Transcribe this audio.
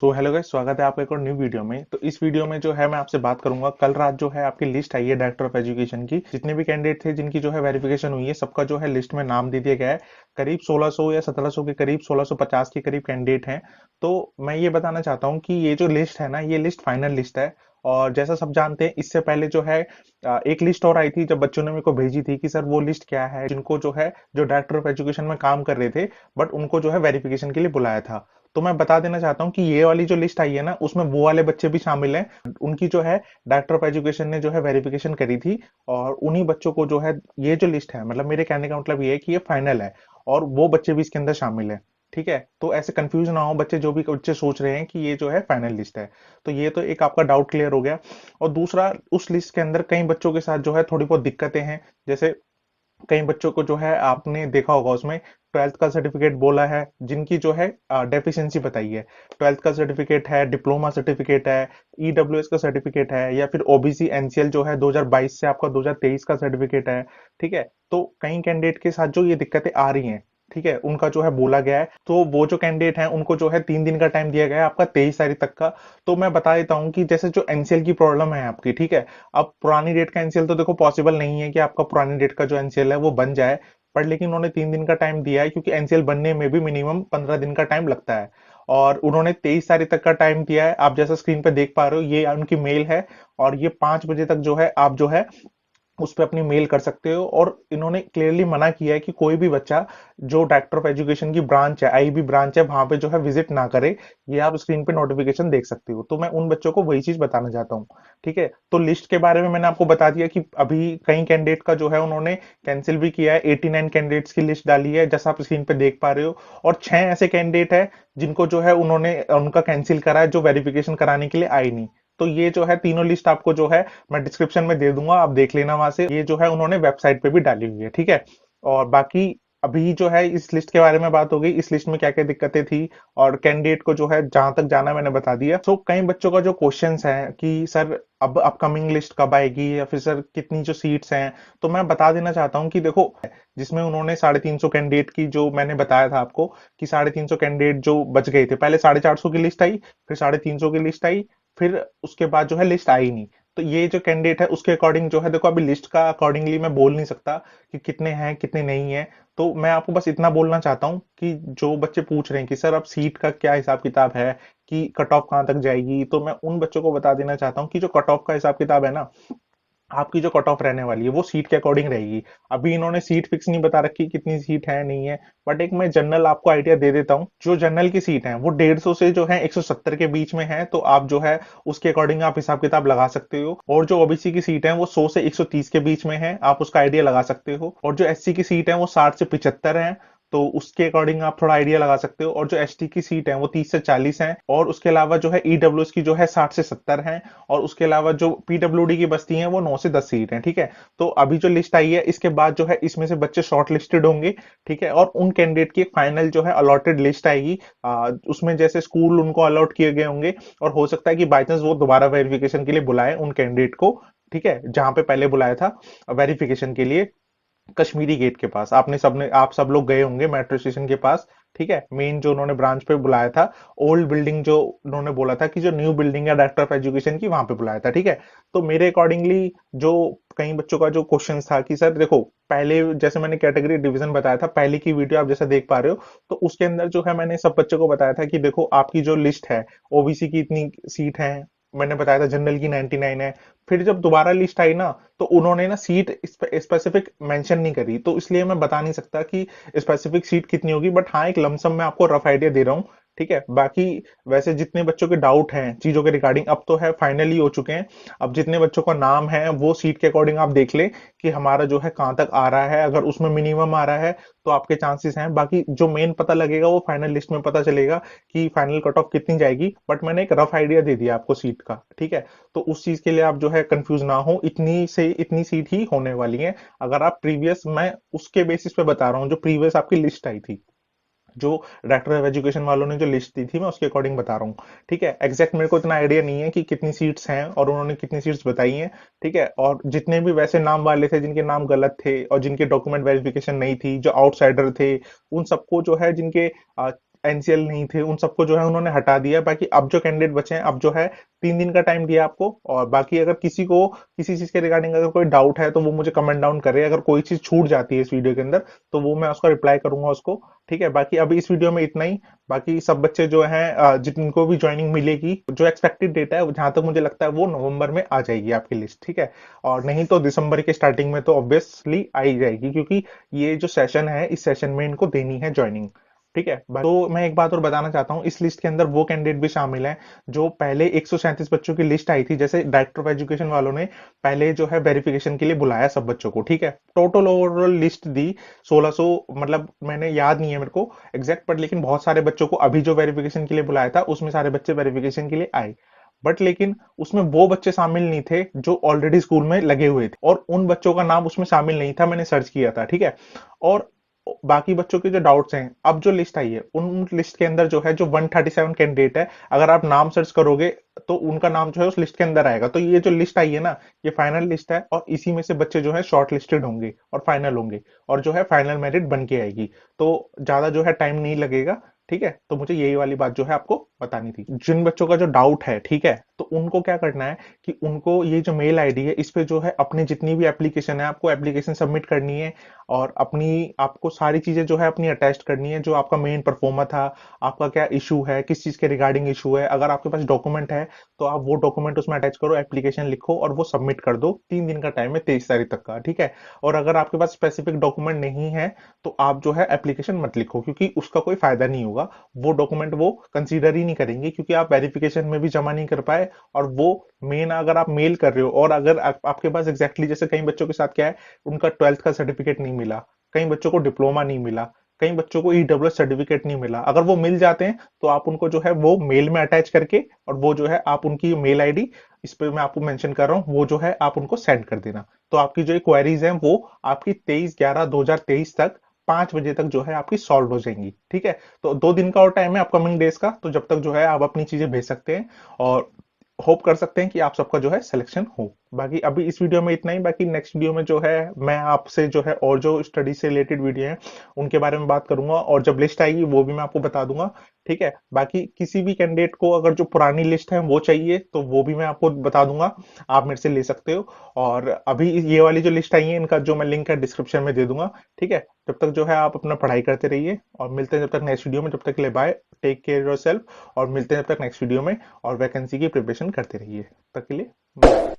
तो hello guys, स्वागत है आपका एक और न्यू वीडियो में। तो इस वीडियो में जो है मैं आपसे बात करूंगा, कल रात जो है आपकी लिस्ट आई है डायरेक्टर ऑफ एजुकेशन की। जितने भी कैंडिडेट थे जिनकी जो है वेरिफिकेशन हुई है, सबका जो है लिस्ट में नाम दे दिया गया है। करीब 1600 या 1700 के करीब, 1650 के करीब कैंडिडेट हैं। तो मैं ये बताना चाहता हूँ कि ये जो लिस्ट है ना, ये लिस्ट फाइनल लिस्ट है। और जैसा सब जानते हैं, इससे पहले जो है एक लिस्ट और आई थी जब बच्चों ने मेरे को भेजी थी कि सर वो लिस्ट क्या है, जिनको जो है जो डायरेक्टर ऑफ एजुकेशन में काम कर रहे थे, बट उनको जो है वेरिफिकेशन के लिए बुलाया था। तो मैं बता देना चाहता हूँ कि ये वाली जो लिस्ट आई है ना, उसमें वो वाले बच्चे भी शामिल हैं। उनकी जो है डायरेक्टर ऑफ एजुकेशन ने जो है वेरिफिकेशन करी थी। और उन्हीं बच्चों को जो है ये जो लिस्ट है, मतलब मेरे कहने का मतलब ये है कि ये फाइनल है। और वो बच्चे भी इसके अंदर शामिल है। ठीक है, तो ऐसे कंफ्यूज ना हो बच्चे, जो भी बच्चे सोच रहे हैं कि ये जो है फाइनल लिस्ट है। तो ये तो एक आपका डाउट क्लियर हो गया। और दूसरा, उस लिस्ट के अंदर कई बच्चों के साथ जो है थोड़ी बहुत दिक्कतें हैं। जैसे कई बच्चों को जो है आपने देखा होगा उसमें ट्वेल्थ का सर्टिफिकेट बोला है, जिनकी जो है डेफिशिएंसी बताई है। ट्वेल्थ का सर्टिफिकेट है, डिप्लोमा सर्टिफिकेट है, ईडब्ल्यूएस का सर्टिफिकेट है, या फिर ओबीसी एनसीएल जो है 2022 से आपका 2023 का सर्टिफिकेट है। ठीक है, तो कई कैंडिडेट के साथ जो ये दिक्कतें आ रही हैं, ठीक है, उनका जो है बोला गया है। तो वो जो कैंडिडेट हैं उनको जो है 3 दिन का टाइम दिया गया है, आपका 23 तारीख तक का। तो मैं बता देता हूँ कि जैसे जो एनसीएल की प्रॉब्लम है आपकी, ठीक है। अब पुरानी डेट का एनसीएल तो देखो पॉसिबल नहीं है कि आपका पुरानी डेट का जो एनसीएल है वो बन जाए। पर लेकिन उन्होंने 3 दिन का टाइम दिया है, क्योंकि एनसीएल बनने में भी मिनिमम 15 दिन का टाइम लगता है। और उन्होंने 23 तारीख तक का टाइम दिया है। आप जैसा स्क्रीन पे देख पा रहे हो, ये उनकी मेल है। और ये 5 बजे तक जो है आप जो है उस पे अपनी मेल कर सकते हो। और इन्होंने क्लियरली मना किया है कि कोई भी बच्चा जो डायरेक्टर ऑफ एजुकेशन की ब्रांच है, आईबी ब्रांच है, वहां पे जो है विजिट ना करे। ये आप स्क्रीन पे नोटिफिकेशन देख सकते हो। तो मैं उन बच्चों को वही चीज बताना चाहता हूँ। ठीक है, तो लिस्ट के बारे में मैंने आपको बता दिया कि अभी कई कैंडिडेट का जो है उन्होंने कैंसिल भी किया है। 89 कैंडिडेट्स की लिस्ट डाली है, जैसा आप स्क्रीन पे देख पा रहे हो। और 6 ऐसे कैंडिडेट है जिनको जो है उन्होंने उनका कैंसिल करा है, जो वेरिफिकेशन कराने के लिए आई नहीं। तो ये जो है तीनों लिस्ट आपको जो है मैं डिस्क्रिप्शन में दे दूंगा, आप देख लेना वहां से। ये जो है उन्होंने वेबसाइट पे भी डाली हुई है, ठीक है। और बाकी अभी जो है इस लिस्ट के बारे में बात हो गई, इस लिस्ट में क्या क्या दिक्कतें थी और कैंडिडेट को जो है जहां तक जाना मैंने बता दिया। सो कई बच्चों का जो क्वेश्चंस है कि सर अब अपकमिंग लिस्ट कब आएगी, या फिर सर कितनी जो सीट्स हैं। तो मैं बता देना चाहता हूँ कि देखो, जिसमें उन्होंने 350 कैंडिडेट की, जो मैंने बताया था आपको कि 350 कैंडिडेट जो बच गए थे, पहले 450 की लिस्ट आई, फिर 350 की लिस्ट आई, फिर उसके बाद जो है लिस्ट आई नहीं। तो ये जो कैंडिडेट है उसके अकॉर्डिंग जो है, देखो अभी लिस्ट का अकॉर्डिंगली मैं बोल नहीं सकता कि कितने हैं कितने नहीं है। तो मैं आपको बस इतना बोलना चाहता हूँ कि जो बच्चे पूछ रहे हैं कि सर अब सीट का क्या हिसाब किताब है, कि कट ऑफ कहाँ तक जाएगी, तो मैं उन बच्चों को बता देना चाहता हूँ कि जो कट ऑफ का हिसाब किताब है ना, आपकी जो कट ऑफ रहने वाली है वो सीट के अकॉर्डिंग रहेगी। अभी इन्होंने सीट फिक्स नहीं बता रखी कितनी सीट है नहीं है। बट एक मैं जनरल आपको आइडिया दे देता हूँ, जो जनरल की सीट है वो 150 से जो है 170 के बीच में है। तो आप जो है उसके अकॉर्डिंग आप हिसाब किताब लगा सकते हो। और जो ओबीसी की सीट है वो 100 से 130 के बीच में है, आप उसका आइडिया लगा सकते हो। और जो एससी की सीट है वो 60 से 75 है, तो उसके अकॉर्डिंग आप थोड़ा आइडिया लगा सकते हो। और जो एसटी की सीट है वो 30 से 40 है। और उसके अलावा जो है ईडब्ल्यूएस की जो है 60 से 70 है। और उसके अलावा जो पीडब्ल्यूडी की बस्ती है वो 9 से 10 सीट है, ठीक है। तो अभी जो लिस्ट आई है इसके बाद जो है इसमें से बच्चे शॉर्ट लिस्टेड होंगे, ठीक है। और उन कैंडिडेट की फाइनल जो है अलॉटेड लिस्ट आएगी। उसमें जैसे स्कूल उनको अलॉट किए गए होंगे, और हो सकता है कि बाई चांस वो दोबारा वेरिफिकेशन के लिए बुलाए उन कैंडिडेट को, ठीक है, जहां पे पहले बुलाया था वेरिफिकेशन के लिए। कश्मीरी गेट के पास आपने सबने आप सब लोग गए होंगे मेट्रो स्टेशन के पास, ठीक है। मेन जो उन्होंने ब्रांच पे बुलाया था, ओल्ड बिल्डिंग जो उन्होंने बोला था कि जो न्यू बिल्डिंग है डायरेक्टर ऑफ एजुकेशन की, वहां पे बुलाया था, ठीक है। तो मेरे अकॉर्डिंगली जो कई बच्चों का जो क्वेश्चन था कि सर देखो, पहले जैसे मैंने कैटेगरी डिवीजन बताया था, पहले की वीडियो आप जैसा देख पा रहे हो, तो उसके अंदर जो है मैंने सब बच्चों को बताया था कि देखो आपकी जो लिस्ट है, ओबीसी की इतनी सीट है, मैंने बताया था जनरल की 99 है। फिर जब दोबारा लिस्ट आई ना, तो उन्होंने ना सीट स्पेसिफिक मेंशन नहीं करी, तो इसलिए मैं बता नहीं सकता कि स्पेसिफिक सीट कितनी होगी। बट हाँ, एक लमसम मैं आपको रफ आइडिया दे रहा हूँ, ठीक है। बाकी वैसे जितने बच्चों के डाउट हैं चीजों के रिगार्डिंग, अब तो है फाइनली हो चुके हैं। अब जितने बच्चों का नाम है वो सीट के अकॉर्डिंग आप देख ले कि हमारा जो है कहाँ तक आ रहा है। अगर उसमें मिनिमम आ रहा है तो आपके चांसेस हैं। बाकी जो मेन पता लगेगा वो फाइनल लिस्ट में पता चलेगा कि फाइनल कट ऑफ कितनी जाएगी। बट मैंने एक रफ आइडिया दे दिया आपको सीट का, ठीक है। तो उस चीज के लिए आप जो है कंफ्यूज ना हो, इतनी से इतनी सीट ही होने वाली है। अगर आप प्रीवियस, मैं उसके बेसिस पे बता रहा हूँ जो प्रीवियस आपकी लिस्ट आई थी, जो डायरेक्टर ऑफ एजुकेशन वालों ने जो लिस्ट दी थी, मैं उसके अकॉर्डिंग बता रहा हूँ, ठीक है। एग्जैक्ट मेरे को इतना आइडिया नहीं है कि कितनी सीट्स हैं और उन्होंने कितनी सीट्स बताई हैं, ठीक है। और जितने भी वैसे नाम वाले थे जिनके नाम गलत थे और जिनके डॉक्यूमेंट वेरिफिकेशन नहीं थी, जो आउटसाइडर थे, उन सबको जो है जिनके एनसीएल नहीं थे उन सबको जो है उन्होंने हटा दिया। बाकी अब जो कैंडिडेट बचे हैं, अब जो है 3 दिन का टाइम दिया आपको। और बाकी अगर किसी को किसी चीज के रिगार्डिंग अगर कोई डाउट है तो वो मुझे कमेंट डाउन करे। अगर कोई चीज छूट जाती है इस वीडियो के अंदर तो वो मैं उसका रिप्लाई करूंगा उसको। ठीक है, बाकी अभी इस वीडियो में इतना ही। बाकी सब बच्चे जो हैं जिनको भी ज्वाइनिंग मिलेगी, जो एक्सपेक्टेड डेट है जहां तक मुझे लगता है वो नवंबर में आ जाएगी आपकी लिस्ट। ठीक है, और नहीं तो दिसंबर के स्टार्टिंग में तो ऑब्वियसली आ ही जाएगी, क्योंकि ये जो सेशन है इस सेशन में इनको देनी है ज्वाइनिंग। ठीक है, तो मैं एक बात और बताना चाहता हूँ, इस लिस्ट के अंदर वो कैंडिडेट भी शामिल हैं जो पहले 137 बच्चों की लिस्ट आई थी। जैसे डायरेक्टर ऑफ एजुकेशन वालों ने पहले जो है वेरिफिकेशन के लिए बुलाया सब बच्चों को। ठीक है, टोटल ओवरऑल लिस्ट दी 1600, मतलब मैंने याद नहीं है मेरे को एग्जैक्ट, पर लेकिन बहुत सारे बच्चों को अभी जो वेरिफिकेशन के लिए बुलाया था उसमें सारे बच्चे वेरिफिकेशन के लिए आए। बट लेकिन उसमें वो बच्चे शामिल नहीं थे जो ऑलरेडी स्कूल में लगे हुए थे, और उन बच्चों का नाम उसमें शामिल नहीं था, मैंने सर्च किया था। ठीक है, और बाकी बच्चों के जो डाउट्स हैं, अब जो लिस्ट आई है उन लिस्ट के अंदर जो है जो 137 कैंडिडेट है, अगर आप नाम सर्च करोगे तो उनका नाम जो है उस लिस्ट के अंदर आएगा। तो ये जो लिस्ट आई है ना, ये फाइनल लिस्ट है, और इसी में से बच्चे जो है शॉर्ट लिस्टेड होंगे और फाइनल होंगे, और जो है फाइनल मेरिट बन के आएगी। तो ज्यादा जो है टाइम नहीं लगेगा। ठीक है, तो मुझे यही वाली बात जो है आपको बतानी थी। जिन बच्चों का जो डाउट है, ठीक है, तो उनको क्या करना है कि उनको ये जो मेल आईडी है इस पे जो है अपनी जितनी भी एप्लीकेशन है, आपको एप्लीकेशन सबमिट करनी है, और अपनी आपको सारी चीजें जो है अपनी अटैच करनी है। जो आपका मेन परफॉर्मा था, आपका क्या इशू है, किस चीज के रिगार्डिंग इशू है, अगर आपके पास डॉक्यूमेंट है तो आप वो डॉक्यूमेंट उसमें अटैच करो, एप्लीकेशन लिखो और वो सबमिट कर दो। 3 दिन का टाइम है, 23 तारीख तक का। ठीक है, और अगर आपके पास स्पेसिफिक डॉक्यूमेंट नहीं है तो आप जो है एप्लीकेशन मत लिखो, क्योंकि उसका कोई फायदा नहीं होगा। वो डॉक्यूमेंट वो कंसीडर ही नहीं करेंगे, क्योंकि आप वेरिफिकेशन में भी जमा नहीं कर पाए। और वो मेन अगर आप मेल कर रहे हो, और अगर आपके पास एग्जैक्टली जैसे कई बच्चों के साथ क्या है, उनका 12th का सर्टिफिकेट नहीं मिला, कई बच्चों को डिप्लोमा नहीं मिला, कई बच्चों को ईडब्ल्यूएस सर्टिफिकेट नहीं मिला, अगर वो मिल जाते हैं तो आप उनको जो है वो मेल में अटैच करके, और वो जो है आप उनकी मेल आईडी इस पे मैं आपको मेंशन कर रहा हूँ, वो जो है आप उनको सेंड कर देना। तो आपकी जो क्वेरीज हैं वो आपकी 23/11/2023 तक 5 बजे तक जो है आपकी सॉल्व हो जाएंगी। ठीक है, तो 2 दिन का और टाइम है अपकमिंग डेज का, तो जब तक जो है आप अपनी चीजें भेज सकते हैं, और होप कर सकते हैं कि आप सबका जो है सिलेक्शन हो। बाकी अभी इस वीडियो में इतना ही। बाकी नेक्स्ट वीडियो में जो है मैं आपसे जो है और जो स्टडी से रिलेटेड वीडियो है उनके बारे में बात करूंगा, और जब लिस्ट आएगी वो भी मैं आपको बता दूंगा। ठीक है, बाकी किसी भी कैंडिडेट को अगर जो पुरानी लिस्ट है वो चाहिए तो वो भी मैं आपको बता दूंगा, आप मेरे से ले सकते हो। और अभी ये वाली जो लिस्ट आई है इनका जो मैं लिंक है डिस्क्रिप्शन में दे दूंगा। ठीक है, जब तक जो है आप अपना पढ़ाई करते रहिए, और मिलते हैं जब तक नेक्स्ट वीडियो में। जब तक के लिए बाय, टेक केयर योरसेल्फ, और मिलते हैं जब तक नेक्स्ट वीडियो में, और वैकेंसी की प्रिपरेशन करते रहिए। तब तक के लिए bye।